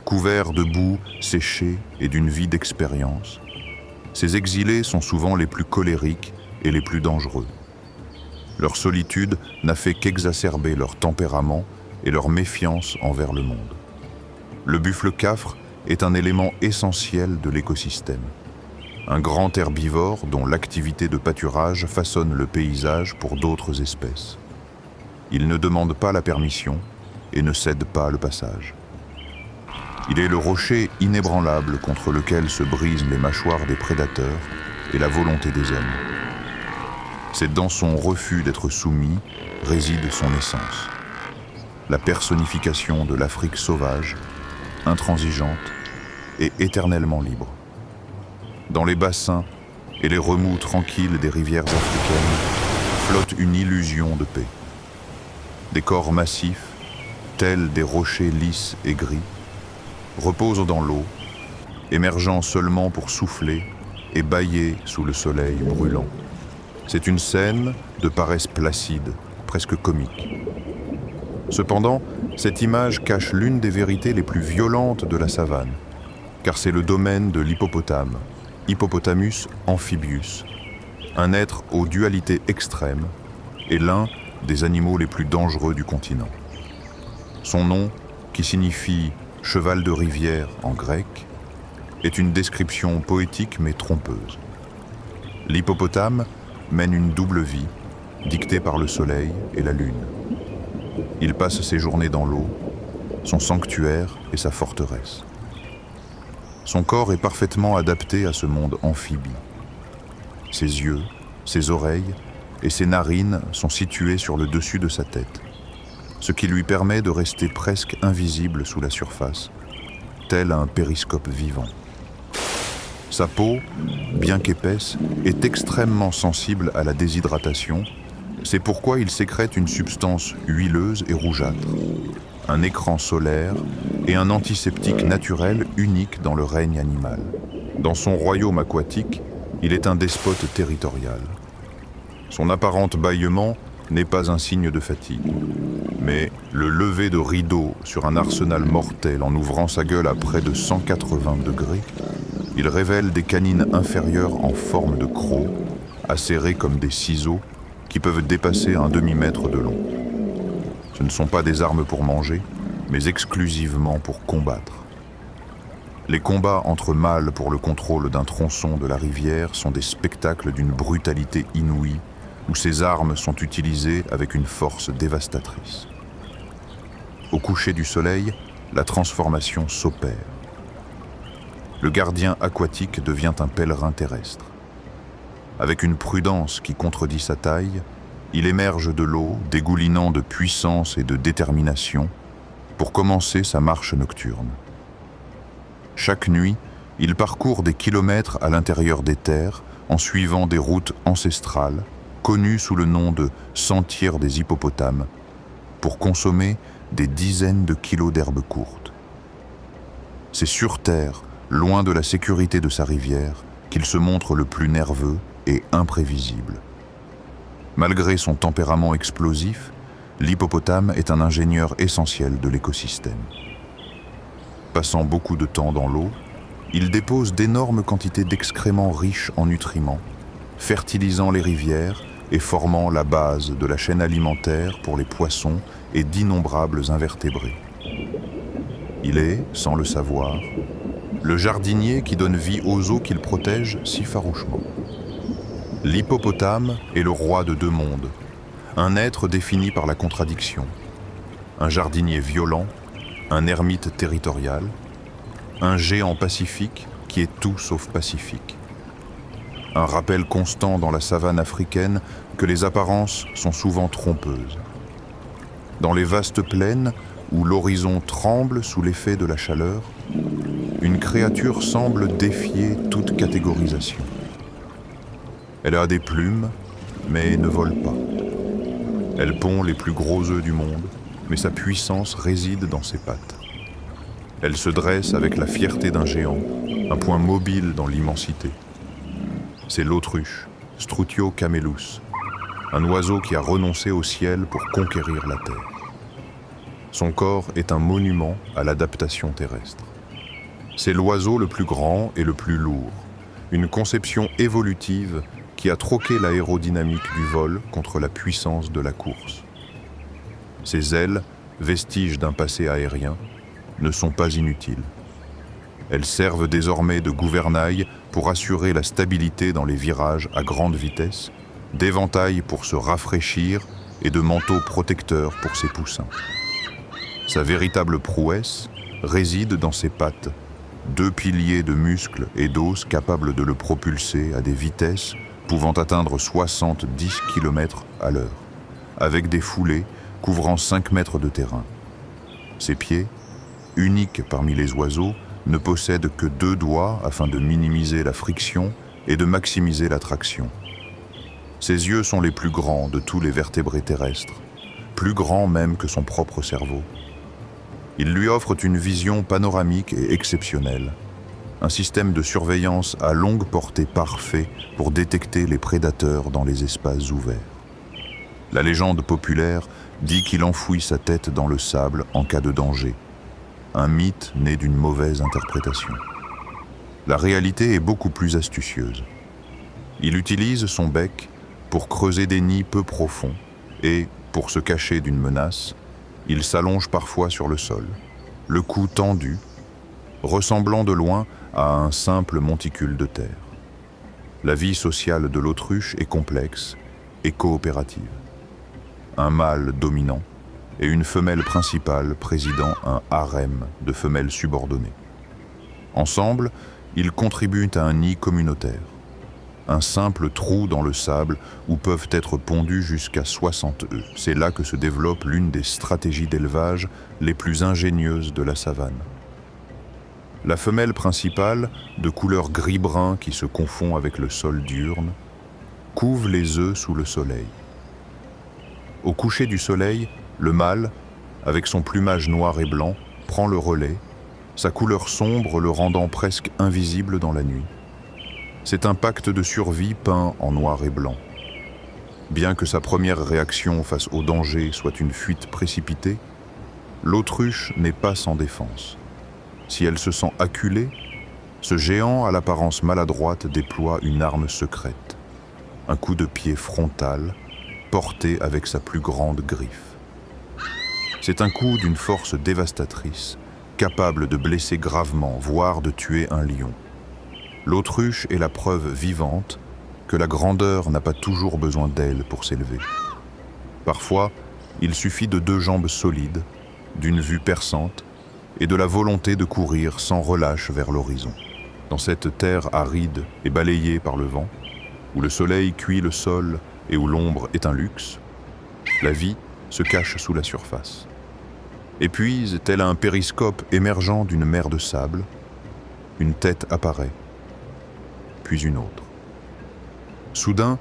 Couverts de boue, séchés et d'une vie d'expérience, ces exilés sont souvent les plus colériques et les plus dangereux. Leur solitude n'a fait qu'exacerber leur tempérament et leur méfiance envers le monde. Le buffle cafre est un élément essentiel de l'écosystème. Un grand herbivore dont l'activité de pâturage façonne le paysage pour d'autres espèces. Il ne demande pas la permission et ne cède pas le passage. Il est le rocher inébranlable contre lequel se brisent les mâchoires des prédateurs et la volonté des hommes. C'est dans son refus d'être soumis réside son essence. La personnification de l'Afrique sauvage, intransigeante et éternellement libre. Dans les bassins et les remous tranquilles des rivières africaines flotte une illusion de paix. Des corps massifs, tels des rochers lisses et gris, reposent dans l'eau, émergeant seulement pour souffler et bâiller sous le soleil brûlant. C'est une scène de paresse placide, presque comique. Cependant, cette image cache l'une des vérités les plus violentes de la savane, car c'est le domaine de l'hippopotame, Hippopotamus amphibius, un être aux dualités extrêmes et l'un des animaux les plus dangereux du continent. Son nom, qui signifie « cheval de rivière » en grec, est une description poétique mais trompeuse. L'hippopotame mène une double vie, dictée par le soleil et la lune. Il passe ses journées dans l'eau, son sanctuaire et sa forteresse. Son corps est parfaitement adapté à ce monde amphibie. Ses yeux, ses oreilles et ses narines sont situés sur le dessus de sa tête, ce qui lui permet de rester presque invisible sous la surface, tel un périscope vivant. Sa peau, bien qu'épaisse, est extrêmement sensible à la déshydratation. C'est pourquoi il sécrète une substance huileuse et rougeâtre, un écran solaire et un antiseptique naturel unique dans le règne animal. Dans son royaume aquatique, il est un despote territorial. Son apparent bâillement n'est pas un signe de fatigue, mais le lever de rideau sur un arsenal mortel en ouvrant sa gueule à près de 180 degrés, il révèle des canines inférieures en forme de croc, acérées comme des ciseaux, qui peuvent dépasser un demi-mètre de long. Ce ne sont pas des armes pour manger, mais exclusivement pour combattre. Les combats entre mâles pour le contrôle d'un tronçon de la rivière sont des spectacles d'une brutalité inouïe, où ces armes sont utilisées avec une force dévastatrice. Au coucher du soleil, la transformation s'opère. Le gardien aquatique devient un pèlerin terrestre. Avec une prudence qui contredit sa taille, il émerge de l'eau, dégoulinant de puissance et de détermination, pour commencer sa marche nocturne. Chaque nuit, il parcourt des kilomètres à l'intérieur des terres en suivant des routes ancestrales, connues sous le nom de sentiers des hippopotames, pour consommer des dizaines de kilos d'herbes courtes. C'est sur terre, loin de la sécurité de sa rivière, qu'il se montre le plus nerveux et imprévisible. Malgré son tempérament explosif, l'hippopotame est un ingénieur essentiel de l'écosystème. Passant beaucoup de temps dans l'eau, il dépose d'énormes quantités d'excréments riches en nutriments, fertilisant les rivières et formant la base de la chaîne alimentaire pour les poissons et d'innombrables invertébrés. Il est, sans le savoir, le jardinier qui donne vie aux eaux qu'il protège si farouchement. L'hippopotame est le roi de deux mondes, un être défini par la contradiction, un jardinier violent, un ermite territorial, un géant pacifique qui est tout sauf pacifique. Un rappel constant dans la savane africaine que les apparences sont souvent trompeuses. Dans les vastes plaines où l'horizon tremble sous l'effet de la chaleur, une créature semble défier toute catégorisation. Elle a des plumes, mais ne vole pas. Elle pond les plus gros œufs du monde, mais sa puissance réside dans ses pattes. Elle se dresse avec la fierté d'un géant, un point mobile dans l'immensité. C'est l'autruche, Strutio camelus, un oiseau qui a renoncé au ciel pour conquérir la terre. Son corps est un monument à l'adaptation terrestre. C'est l'oiseau le plus grand et le plus lourd, une conception évolutive qui a troqué l'aérodynamique du vol contre la puissance de la course. Ses ailes, vestiges d'un passé aérien, ne sont pas inutiles. Elles servent désormais de gouvernail pour assurer la stabilité dans les virages à grande vitesse, d'éventail pour se rafraîchir et de manteau protecteur pour ses poussins. Sa véritable prouesse réside dans ses pattes, deux piliers de muscles et d'os capables de le propulser à des vitesses pouvant atteindre 70 km à l'heure, avec des foulées couvrant 5 mètres de terrain. Ses pieds, uniques parmi les oiseaux, ne possèdent que 2 doigts afin de minimiser la friction et de maximiser la traction. Ses yeux sont les plus grands de tous les vertébrés terrestres, plus grands même que son propre cerveau. Ils lui offrent une vision panoramique et exceptionnelle, un système de surveillance à longue portée parfait pour détecter les prédateurs dans les espaces ouverts. La légende populaire dit qu'il enfouit sa tête dans le sable en cas de danger, un mythe né d'une mauvaise interprétation. La réalité est beaucoup plus astucieuse. Il utilise son bec pour creuser des nids peu profonds et, pour se cacher d'une menace, il s'allonge parfois sur le sol, le cou tendu, ressemblant de loin à un simple monticule de terre. La vie sociale de l'autruche est complexe et coopérative. Un mâle dominant et une femelle principale présidant un harem de femelles subordonnées. Ensemble, ils contribuent à un nid communautaire, un simple trou dans le sable où peuvent être pondus jusqu'à 60 œufs. C'est là que se développe l'une des stratégies d'élevage les plus ingénieuses de la savane. La femelle principale, de couleur gris-brun qui se confond avec le sol diurne, couve les œufs sous le soleil. Au coucher du soleil, le mâle, avec son plumage noir et blanc, prend le relais, sa couleur sombre le rendant presque invisible dans la nuit. C'est un pacte de survie peint en noir et blanc. Bien que sa première réaction face au danger soit une fuite précipitée, l'autruche n'est pas sans défense. Si elle se sent acculée, ce géant à l'apparence maladroite déploie une arme secrète, un coup de pied frontal, porté avec sa plus grande griffe. C'est un coup d'une force dévastatrice, capable de blesser gravement, voire de tuer un lion. L'autruche est la preuve vivante que la grandeur n'a pas toujours besoin d'ailes pour s'élever. Parfois, il suffit de 2 jambes solides, d'une vue perçante et de la volonté de courir sans relâche vers l'horizon. Dans cette terre aride et balayée par le vent, où le soleil cuit le sol et où l'ombre est un luxe, la vie se cache sous la surface. Et puis, tel un périscope émergeant d'une mer de sable, une tête apparaît, puis une autre. Soudain,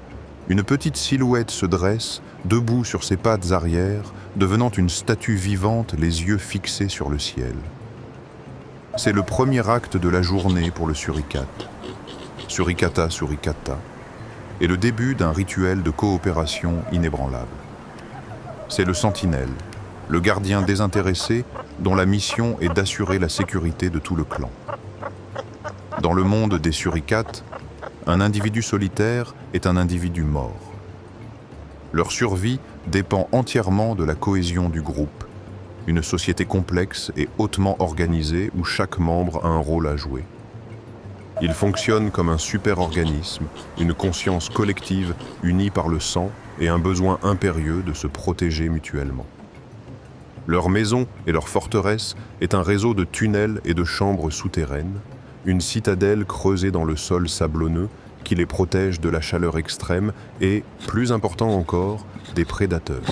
une petite silhouette se dresse, debout sur ses pattes arrière, devenant une statue vivante, les yeux fixés sur le ciel. C'est le premier acte de la journée pour le suricate. Suricata suricata, et le début d'un rituel de coopération inébranlable. C'est le sentinelle, le gardien désintéressé dont la mission est d'assurer la sécurité de tout le clan. Dans le monde des suricates, un individu solitaire est un individu mort. Leur survie dépend entièrement de la cohésion du groupe, une société complexe et hautement organisée où chaque membre a un rôle à jouer. Ils fonctionnent comme un super-organisme, une conscience collective unie par le sang et un besoin impérieux de se protéger mutuellement. Leur maison et leur forteresse est un réseau de tunnels et de chambres souterraines, une citadelle creusée dans le sol sablonneux qui les protège de la chaleur extrême et, plus important encore, des prédateurs.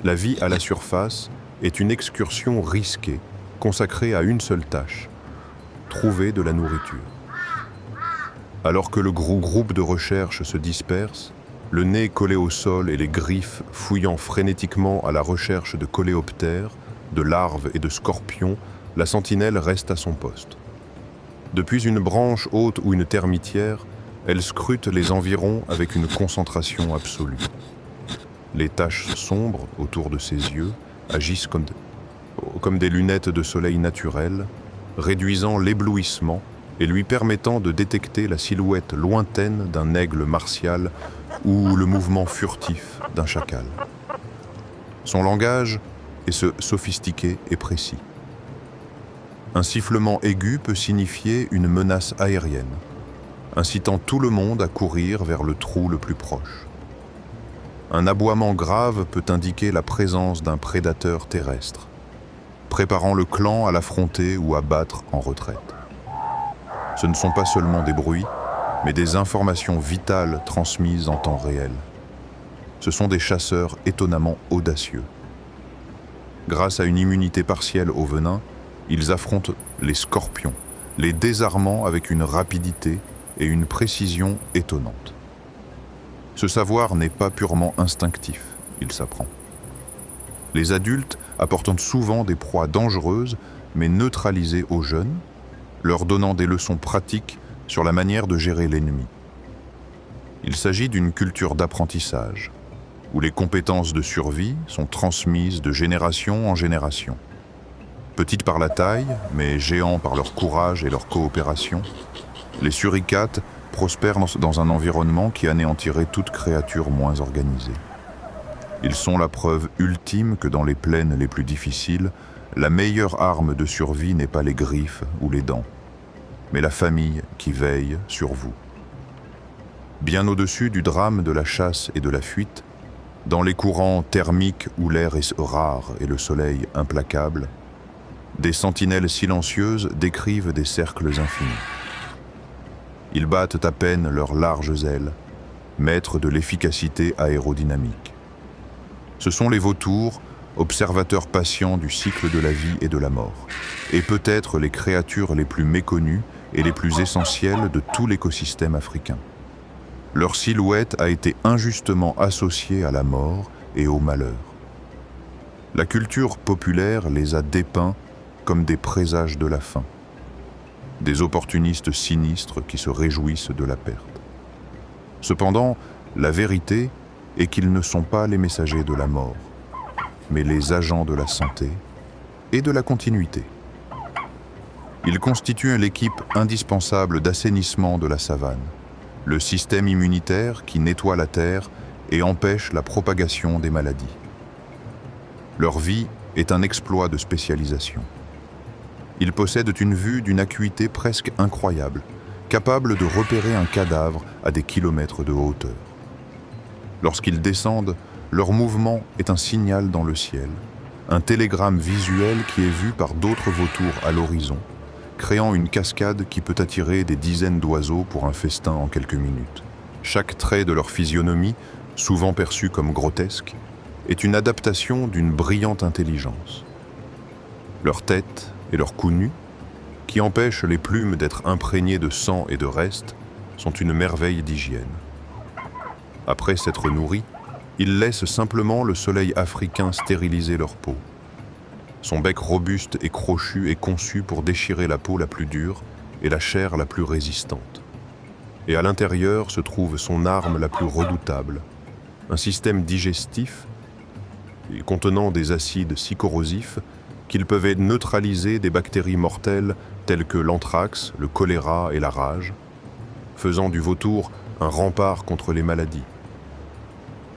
La vie à la surface est une excursion risquée, consacrée à une seule tâche, trouver de la nourriture. Alors que le groupe de recherche se disperse, le nez collé au sol et les griffes fouillant frénétiquement à la recherche de coléoptères, de larves et de scorpions, la sentinelle reste à son poste. Depuis une branche haute ou une termitière, elle scrute les environs avec une concentration absolue. Les taches sombres autour de ses yeux agissent comme des lunettes de soleil naturelles, réduisant l'éblouissement et lui permettant de détecter la silhouette lointaine d'un aigle martial ou le mouvement furtif d'un chacal. Son langage est sophistiqué et précis. Un sifflement aigu peut signifier une menace aérienne, incitant tout le monde à courir vers le trou le plus proche. Un aboiement grave peut indiquer la présence d'un prédateur terrestre, préparant le clan à l'affronter ou à battre en retraite. Ce ne sont pas seulement des bruits, mais des informations vitales transmises en temps réel. Ce sont des chasseurs étonnamment audacieux. Grâce à une immunité partielle au venin, ils affrontent les scorpions, les désarmant avec une rapidité et une précision étonnantes. Ce savoir n'est pas purement instinctif, il s'apprend. Les adultes apportent souvent des proies dangereuses, mais neutralisées aux jeunes, leur donnant des leçons pratiques sur la manière de gérer l'ennemi. Il s'agit d'une culture d'apprentissage, où les compétences de survie sont transmises de génération en génération. Petites par la taille, mais géants par leur courage et leur coopération, les suricates prospèrent dans un environnement qui anéantirait toute créature moins organisée. Ils sont la preuve ultime que dans les plaines les plus difficiles, la meilleure arme de survie n'est pas les griffes ou les dents, mais la famille qui veille sur vous. Bien au-dessus du drame de la chasse et de la fuite, dans les courants thermiques où l'air est rare et le soleil implacable, des sentinelles silencieuses décrivent des cercles infinis. Ils battent à peine leurs larges ailes, maîtres de l'efficacité aérodynamique. Ce sont les vautours, observateurs patients du cycle de la vie et de la mort, et peut-être les créatures les plus méconnues et les plus essentielles de tout l'écosystème africain. Leur silhouette a été injustement associée à la mort et au malheur. La culture populaire les a dépeints comme des présages de la fin, des opportunistes sinistres qui se réjouissent de la perte. Cependant, la vérité est qu'ils ne sont pas les messagers de la mort, mais les agents de la santé et de la continuité. Ils constituent l'équipe indispensable d'assainissement de la savane, le système immunitaire qui nettoie la terre et empêche la propagation des maladies. Leur vie est un exploit de spécialisation. Ils possèdent une vue d'une acuité presque incroyable, capable de repérer un cadavre à des kilomètres de hauteur. Lorsqu'ils descendent, leur mouvement est un signal dans le ciel, un télégramme visuel qui est vu par d'autres vautours à l'horizon, créant une cascade qui peut attirer des dizaines d'oiseaux pour un festin en quelques minutes. Chaque trait de leur physionomie, souvent perçu comme grotesque, est une adaptation d'une brillante intelligence. Leur tête et leur cou nu, qui empêchent les plumes d'être imprégnées de sang et de restes, sont une merveille d'hygiène. Après s'être nourris, ils laissent simplement le soleil africain stériliser leur peau. Son bec robuste et crochu est conçu pour déchirer la peau la plus dure et la chair la plus résistante. Et à l'intérieur se trouve son arme la plus redoutable, un système digestif contenant des acides si corrosifs qu'ils peuvent neutraliser des bactéries mortelles telles que l'anthrax, le choléra et la rage, faisant du vautour un rempart contre les maladies.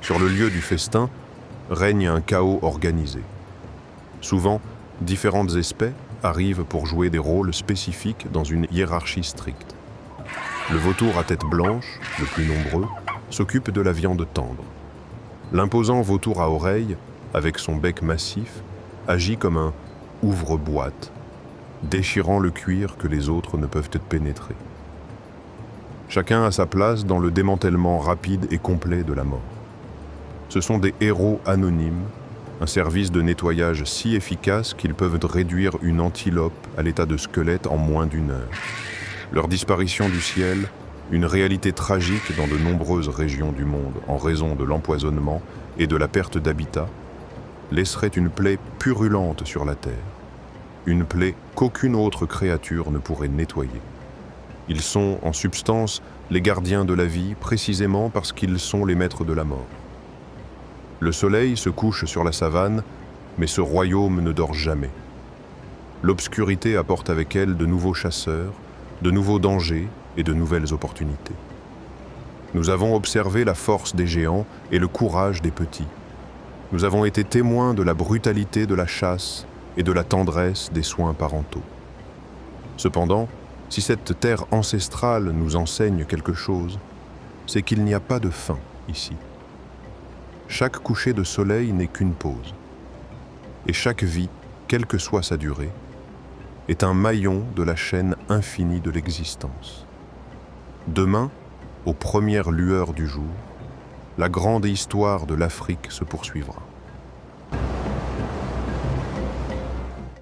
Sur le lieu du festin règne un chaos organisé. Souvent, différentes espèces arrivent pour jouer des rôles spécifiques dans une hiérarchie stricte. Le vautour à tête blanche, le plus nombreux, s'occupe de la viande tendre. L'imposant vautour à oreilles, avec son bec massif, agit comme un ouvre-boîte, déchirant le cuir que les autres ne peuvent pénétrer. Chacun a sa place dans le démantèlement rapide et complet de la mort. Ce sont des héros anonymes, un service de nettoyage si efficace qu'ils peuvent réduire une antilope à l'état de squelette en moins d'1 heure. Leur disparition du ciel, une réalité tragique dans de nombreuses régions du monde en raison de l'empoisonnement et de la perte d'habitat, laisserait une plaie purulente sur la terre, une plaie qu'aucune autre créature ne pourrait nettoyer. Ils sont, en substance, les gardiens de la vie précisément parce qu'ils sont les maîtres de la mort. Le soleil se couche sur la savane, mais ce royaume ne dort jamais. L'obscurité apporte avec elle de nouveaux chasseurs, de nouveaux dangers et de nouvelles opportunités. Nous avons observé la force des géants et le courage des petits. Nous avons été témoins de la brutalité de la chasse et de la tendresse des soins parentaux. Cependant, si cette terre ancestrale nous enseigne quelque chose, c'est qu'il n'y a pas de fin ici. Chaque coucher de soleil n'est qu'une pause. Et chaque vie, quelle que soit sa durée, est un maillon de la chaîne infinie de l'existence. Demain, aux premières lueurs du jour, la grande histoire de l'Afrique se poursuivra.